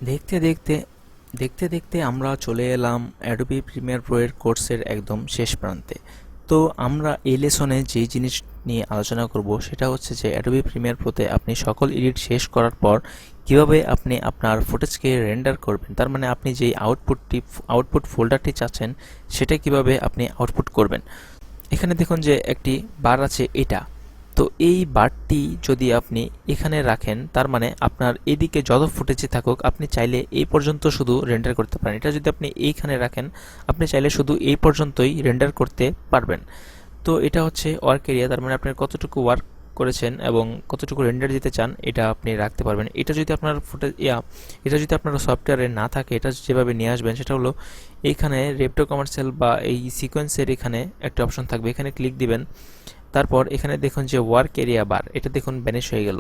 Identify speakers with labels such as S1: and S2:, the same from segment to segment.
S1: দেখতে দেখতে দেখতে দেখতে আমরা চলে এলাম অ্যাডোবি প্রিমিয়ার প্রো এর কোর্সের একদম শেষ প্রান্তে। তো আমরা এই লেসনে যেই জিনিস নিয়ে আলোচনা করব সেটা হচ্ছে যে অ্যাডোবি প্রিমিয়ার প্রোতে আপনি সকল এডিট শেষ করার পর কিভাবে আপনি আপনার ফুটেজকে রেন্ডার করবেন, তার মানে আপনি যেই আউটপুট ফোল্ডারটি চাচ্ছেন সেটা কিভাবে আপনি আউটপুট করবেন। এখানে দেখুন যে একটি বার আছে এটা। তো এই বারটি যদি আপনি এখানে রাখেন তার মানে আপনার এদিকে যত ফুটেজে থাকুক আপনি চাইলে এই পর্যন্ত শুধু রেন্ডার করতে পারেন। এটা যদি আপনি এইখানে রাখেন আপনি চাইলে শুধু এই পর্যন্তই রেন্ডার করতে পারবেন। তো এটা হচ্ছে ওয়ার্ক এরিয়া, তার মানে আপনার কতটুকু ওয়ার্ক করেছেন এবং কতটুকু রেন্ডার দিতে চান এটা আপনি রাখতে পারবেন। এটা যদি আপনার এটা যদি আপনার সফটওয়্যারে না থাকে, এটা যেভাবে নিয়ে আসবেন সেটা হলো এইখানে রেপটো কমার্শিয়াল বা এই সিকোয়েন্সের এখানে একটা অপশন থাকবে, এখানে ক্লিক দিবেন। তারপর এখানে দেখুন যে ওয়ার্ক এরিয়া বার, এটা দেখুন ব্যানিশ হয়ে গেল।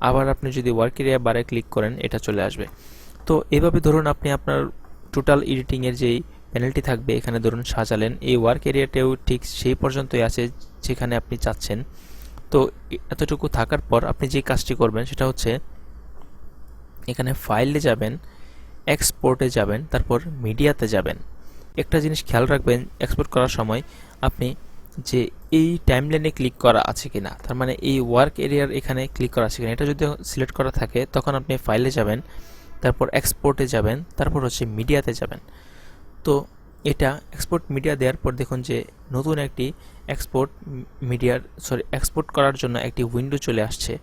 S1: আবার আপনি যদি ওয়ার্ক এরিয়া বারে ক্লিক করেন এটা চলে আসবে। তো এভাবে ধরুন আপনি আপনার টোটাল এডিটিংয়ের যেই প্যানেলটি থাকবে এখানে ধরুন সাজালেন, এই ওয়ার্ক এরিয়াতেও ঠিক সেই পর্যন্তই আছে যেখানে আপনি চাচ্ছেন। তো এতটুকু থাকার পর আপনি যে কাজটি করবেন সেটা হচ্ছে এখানে ফাইলে যাবেন, এক্সপোর্টে যাবেন, তারপর মিডিয়াতে যাবেন। একটা জিনিস খেয়াল রাখবেন এক্সপোর্ট করার সময় আপনি যে এই টাইমলাইনে ক্লিক করা আছে কিনা, তার মানে এই ওয়ার্ক এরিয়ার এখানে ক্লিক করা আছে কিনা, এটা যদি সিলেক্ট করা থাকে তখন আপনি ফাইলে যাবেন, তারপর এক্সপোর্টে যাবেন, তারপর হচ্ছে মিডিয়াতে যাবেন। তো এটা এক্সপোর্ট মিডিয়া দেওয়ার পর দেখুন যে নতুন একটি এক্সপোর্ট করার জন্য একটি উইন্ডো চলে আসছে।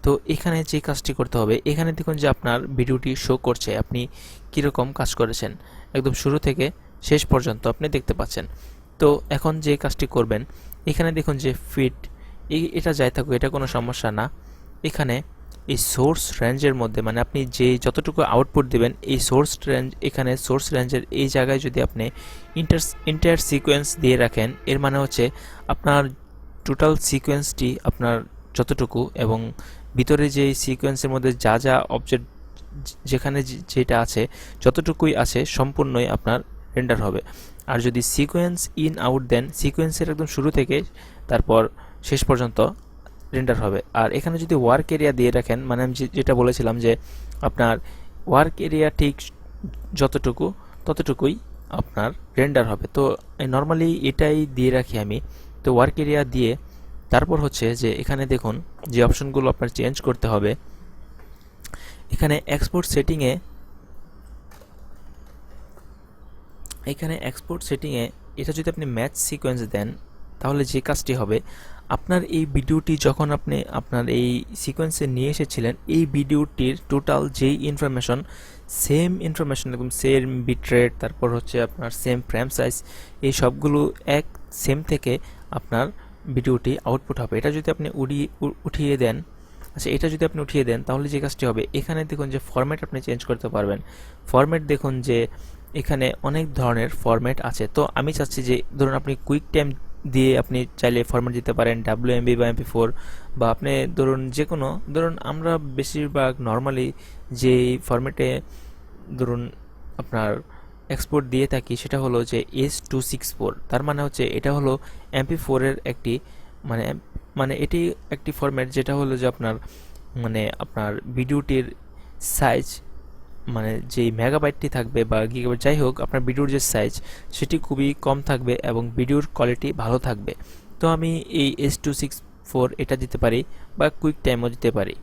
S1: তো এখানে যে কাজটি করতে হবে, এখানে দেখুন যে আপনার ভিডিওটি শো করছে আপনি কীরকম কাজ করেছেন, একদম শুরু থেকে শেষ পর্যন্ত আপনি দেখতে পাচ্ছেন। তো এখন যে কাজটি করবেন এখানে দেখুন যে ফিট এটা যাই থাকুক এটা কোনো সমস্যা না। এখানে এই সোর্স রেঞ্জের মধ্যে মানে আপনি যে যতটুকু আউটপুট দিবেন এই সোর্স রেঞ্জ, এখানে সোর্স রেঞ্জের এই জায়গায় যদি আপনি ইন্টার সিকোয়েন্স দিয়ে রাখেন এর মানে হচ্ছে আপনার টোটাল সিকোয়েন্সটি আপনার যতটুকু এবং ভিতরে যে সিকোয়েন্সের মধ্যে যা যা অবজেক্ট যেখানে যেটা আছে যতটুকুই আছে সম্পূর্ণই আপনার রেন্ডার হবে। আর যদি সিকোয়েন্স ইন আউট দেন সিকোয়েন্সের একদম শুরু থেকে তারপর শেষ পর্যন্ত রেন্ডার হবে। আর এখানে যদি ওয়ার্ক এরিয়া দিয়ে রাখেন মানে আমি যেটা বলেছিলাম যে আপনার ওয়ার্ক এরিয়া ঠিক যতটুকু ততটুকুই আপনার রেন্ডার হবে। তো নর্মালি এটাই দিয়ে রাখি আমি। তো ওয়ার্ক এরিয়া দিয়ে তারপর হচ্ছে যে এখানে দেখুন যে অপশনগুলো আপনার চেঞ্জ করতে হবে। এখানে এক্সপোর্ট সেটিংয়ে এটা যদি আপনি ম্যাচ সিকোয়েন্স দেন তাহলে যে কাজটি হবে আপনার এই ভিডিওটি যখন আপনি আপনার এই সিকোয়েন্সে নিয়ে এসেছিলেন এই ভিডিওটির টোটাল যেই সেম ইনফরমেশন একদম সেম বিটরেট, তারপর হচ্ছে আপনার সেম ফ্রেম সাইজ, এই সবগুলো এক সেম থেকে আপনার ভিডিওটি আউটপুট হবে। এটা যদি আপনি উঠিয়ে দেন, আচ্ছা এটা যদি আপনি উঠিয়ে দেন তাহলে যে কাজটি হবে এখানে দেখুন যে ফরম্যাট আপনি চেঞ্জ করতে পারবেন। ফরম্যাট দেখুন যে এখানে অনেক ধরনের ফরম্যাট আছে। তো আমি চাচ্ছি যে ধরুন আপনি কুইক টাইম দিয়ে আপনি চাইলে ফরম্যাট দিতে পারেন WMV বা MP4 বা আপনি ধরুন যে কোনো ধরুন আমরা বেশিরভাগ নর্মালি যে ফরম্যাটে ধরুন আপনার এক্সপোর্ট দিয়ে থাকি সেটা হলো যে S264, তার মানে হচ্ছে এটা হলো MP4 এর একটি মানে মানে এটি একটি ফরম্যাট যেটা হলো যে আপনার মানে আপনার ভিডিওটির সাইজ মানে যেই মেগাবাইটটি থাকবে বা গিগাবাইট যাই হোক আপনার ভিডিওর যে সাইজ সেটি খুবই কম থাকবে এবং ভিডিওর কোয়ালিটি ভালো থাকবে। তো আমি এই S264 এটা দিতে পারি বা কুইক টাইমও দিতে পারি,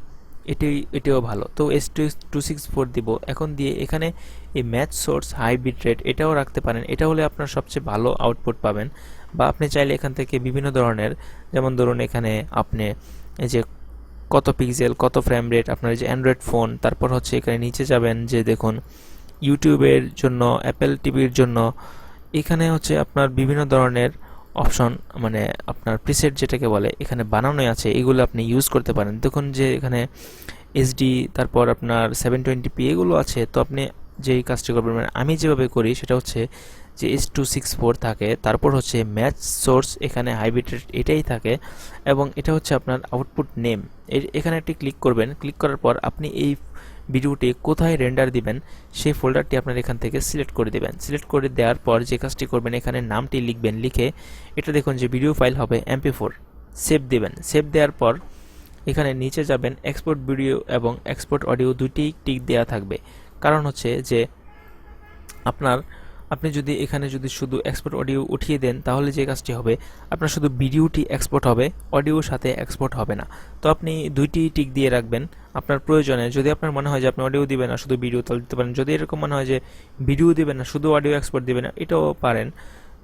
S1: এটিও ভালো। তো S264 দিব, এখন দিয়ে এখানে এই match source high bit rate এটাও রাখতে পারেন, এটা হলে আপনার সবচেয়ে ভালো আউটপুট পাবেন। বা আপনি চাইলে এখান থেকে বিভিন্ন ধরনের যেমন ধরুন এখানে আপনি এই যে কত পিক্সেল কত ফ্রেম রেট আপনার যে অ্যান্ড্রয়েড ফোন, তারপর হচ্ছে এখানে নিচে যাবেন যে দেখুন ইউটিউবের জন্য অ্যাপেল টিভির জন্য এখানে হচ্ছে আপনার বিভিন্ন ধরনের অপশন মানে আপনার প্রিসেট যেটাকে বলে এখানে বানানোই আছে, এগুলো আপনি ইউজ করতে পারেন। দেখুন যে এখানে এইচডি তারপর আপনার 720p এগুলো আছে। তো আপনি যেই কাজটি করবেন মানে আমি যেভাবে করি সেটা হচ্ছে যে S264 থাকে, তারপর হচ্ছে ম্যাচ সোর্স এখানে হাইব্রিড এটাই থাকে এবং এটা হচ্ছে আপনার আউটপুট নেম। এখানে একটি ক্লিক করবেন, ক্লিক করার পর আপনি এই ভিডিওটি কোথায় রেন্ডার দিবেন সেই ফোল্ডারটি আপনার এখান থেকে সিলেক্ট করে দিবেন। সিলেক্ট করে দেওয়ার পর যে কাজটি করবেন এখানে নামটি লিখবেন, লিখে এটা দেখুন যে ভিডিও ফাইল হবে MP4, সেভ দিবেন। সেভ দেওয়ার পর এখানে নিচে যাবেন এক্সপোর্ট ভিডিও এবং এক্সপোর্ট অডিও দুইটি টিক দেওয়া থাকবে, কারণ হচ্ছে যে আপনি যদি এখানে যদি শুধু এক্সপোর্ট অডিও উঠিয়ে দেন, তাহলে যে কাজটি হবে, আপনার শুধু ভিডিওটি এক্সপোর্ট হবে, অডিওর সাথে এক্সপোর্ট হবে না। তো আপনি দুইটি টিক দিয়ে রাখবেন আপনার প্রয়োজনে। যদি আপনার মনে হয় যে আপনি অডিও দিবেন না, শুধু ভিডিও, তাহলে দিতে পারেন। যদি এরকম মনে হয় যে ভিডিও দিবেন না, শুধু অডিও এক্সপোর্ট দিবেন না, এটাও পারেন।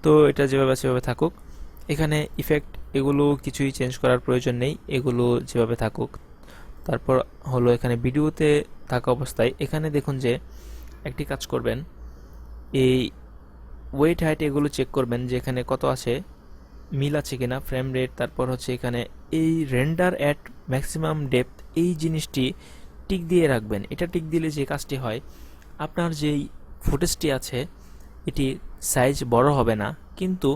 S1: তো এটা যেভাবে সেভাবে থাকুক। এখানে ইফেক্ট এগুলো কিছুই চেঞ্জ করার প্রয়োজন নেই, এগুলো যেভাবে থাকুক। তারপর হলো এখানে ভিডিওতে থাকা অবস্থায় এখানে দেখুন যে একটি কাজ করবেন, এই ওয়েট হাইট এগুলো চেক করবেন যে এখানে কত আছে, মিল আছে কিনা, ফ্রেম রেট। তারপর হচ্ছে এখানে এই রেন্ডার অ্যাট ম্যাক্সিমাম ডেপথ, এই জিনিসটি টিক দিয়ে রাখবেন। এটা টিক দিলে যে কাজটি হয়, আপনার যেই ফুটেজটি আছে এটি সাইজ বড় হবে না, কিন্তু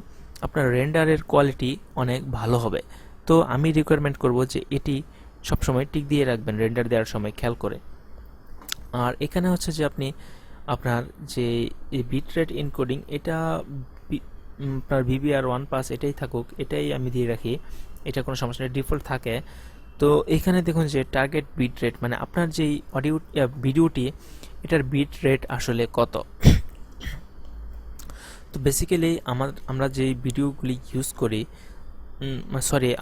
S1: আপনার রেন্ডারের কোয়ালিটি অনেক ভালো হবে। তো আমি রিকোয়ারমেন্ট করব যে এটি সবসময় টিক দিয়ে রাখবেন রেন্ডার দেওয়ার সময় খেয়াল করে। আর এখানে হচ্ছে যে আপনি আপনার যে বিট রেট এনকোডিং, এটা আপনার VBR1 পাস এটাই থাকুক, এটাই আমি দিয়ে রাখি, এটা কোনো সমস্যা নেই, ডিফল্ট থাকে। তো এখানে দেখুন যে টার্গেট বিট রেট, মানে আপনার যেই অডিও ভিডিওটি, এটার বিট রেট আসলে কত। তো বেসিক্যালি আমরা যেই ভিডিওগুলি ইউজ করি,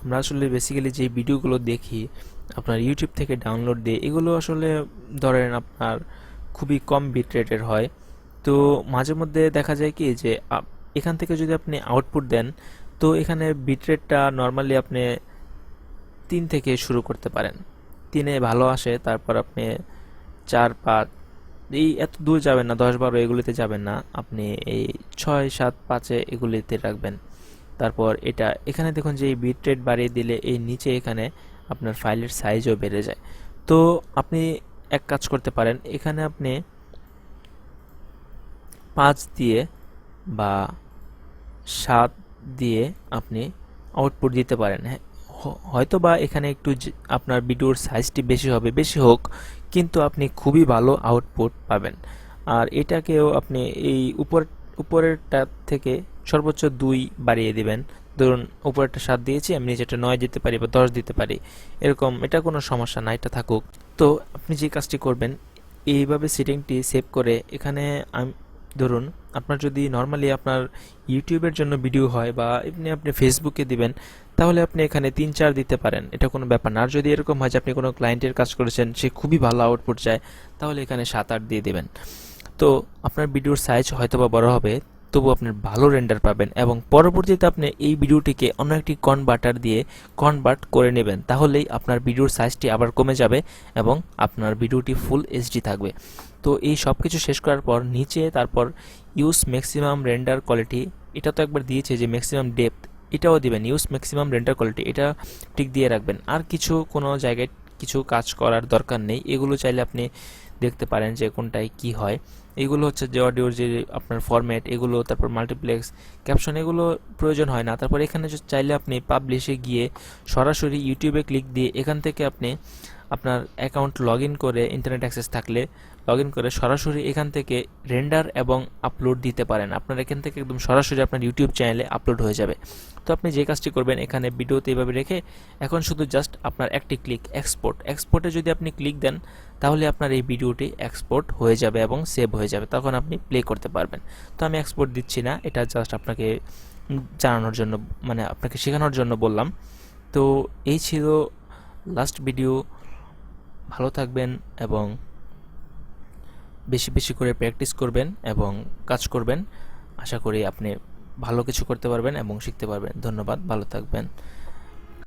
S1: আমরা আসলে বেসিক্যালি যেই ভিডিওগুলো দেখি আপনার ইউটিউব থেকে ডাউনলোড দিয়ে, এগুলো আসলে ধরেন আপনার খুবই কম বিট রেটের হয়। তো মাঝে মধ্যে দেখা যায় কি যে এখান থেকে যদি আপনি আউটপুট দেন, তো এখানে বিট রেটটা নর্মালি আপনি 3 থেকে শুরু করতে পারেন, 3-এ ভালো আসে। তারপর আপনি 4-5, এই এত দূর যাবেন না, 10-12 এগুলিতে যাবেন না, আপনি এই 6-7-5-এ এগুলিতে রাখবেন। তারপর এটা এখানে দেখুন যে এই বিট রেট বাড়িয়ে দিলে এই নিচে এখানে আপনার ফাইলের সাইজও বেড়ে যায়। তো আপনি এক কাজ করতে পারেন, এখানে আপনি 5 দিয়ে বা 7 দিয়ে আপনি আউটপুট দিতে পারেন। হ্যাঁ, হয়তো বা এখানে একটু আপনার ভিডিওর সাইজটি বেশি হবে, বেশি হোক, কিন্তু আপনি খুবই ভালো আউটপুট পাবেন। আর এটাকেও আপনি এই উপরেরটা থেকে সর্বোচ্চ 2 বাড়িয়ে দিবেন। ধরুন উপরেরটা 7 দিয়েছি, আমি নিচেরটা 9 দিতে পারি বা 10 দিতে পারি, এরকম। এটা কোনো সমস্যা না, এটা থাকুক। তো আপনি যে কাজটি করবেন, এইভাবে সেটিংটি সেভ করে এখানে ধরুন আপনার যদি নর্মালি আপনার ইউটিউবের জন্য ভিডিও হয় বা আপনি ফেসবুকে দিবেন, তাহলে আপনি এখানে 3-4 দিতে পারেন, এটা কোনো ব্যাপার না। আর যদি এরকম হয় যে আপনি কোনো ক্লায়েন্টের কাজ করেছেন, সে খুবই ভালো আউটপুট চায়, তাহলে এখানে 7-8 দিয়ে দেবেন। তো আপনার ভিডিওর সাইজ হয়তো বা বড় হবে, তবু আপনার ভালো রেন্ডার পাবেন, এবং পরবর্তীতে আপনি এই ভিডিওটিকে অন্য একটি কনভার্টার দিয়ে কনভার্ট করে নেবেন, তাহলেই আপনার ভিডিওর সাইজটি আবার কমে যাবে এবং আপনার ভিডিওটি ফুল এইচডি থাকবে। তো এই সব কিছু শেষ করার পর নিচে তারপর ইউজ ম্যাক্সিমাম রেন্ডার কোয়ালিটি, এটা তো একবার দিয়েছে যে ম্যাক্সিমাম ডেপথ, এটাও দিবেন, ইউজ ম্যাক্সিমাম রেন্ডার কোয়ালিটি, এটা ঠিক দিয়ে রাখবেন। আর কিছু কোনো জায়গায় কিছু কাজ করার দরকার নেই, এগুলো চাইলে আপনি দেখতে পারেন যে কোনটায় কি হয়। এগুলো হচ্ছে যে অডিওর যে আপনার ফরম্যাট, এগুলো, তারপর মাল্টিপ্লেক্স, ক্যাপশন, এগুলো প্রয়োজন হয় না। তারপর এখানে চাইলে আপনি পাবলিশে গিয়ে সরাসরি ইউটিউবে ক্লিক দিয়ে এখান থেকে আপনি আপনার অ্যাকাউন্ট লগ ইন করে, ইন্টারনেট অ্যাক্সেস থাকলে লগ ইন করে সরাসরি এখান থেকে রেন্ডার এবং আপলোড দিতে পারেন। আপনার এখান থেকে একদম সরাসরি আপনার ইউটিউব চ্যানেলে আপলোড হয়ে যাবে। তো আপনি যে কাজটি করবেন, এখানে ভিডিওতে এইভাবে রেখে এখন শুধু জাস্ট আপনার একটি ক্লিক এক্সপোর্টে যদি আপনি ক্লিক দেন, তাহলে আপনার এই ভিডিওটি এক্সপোর্ট হয়ে যাবে এবং সেভ হয়ে যাবে, তখন আপনি প্লে করতে পারবেন। তো আমি এক্সপোর্ট দিচ্ছি না, এটা জাস্ট আপনাকে জানানোর জন্য, মানে আপনাকে শেখানোর জন্য বললাম। তো এই ছিল লাস্ট ভিডিও। ভালো থাকবেন এবং বেশি বেশি করে প্র্যাকটিস করবেন এবং কাজ করবেন। আশা করি আপনি ভালো কিছু করতে পারবেন এবং শিখতে পারবেন। ধন্যবাদ, ভালো থাকবেন।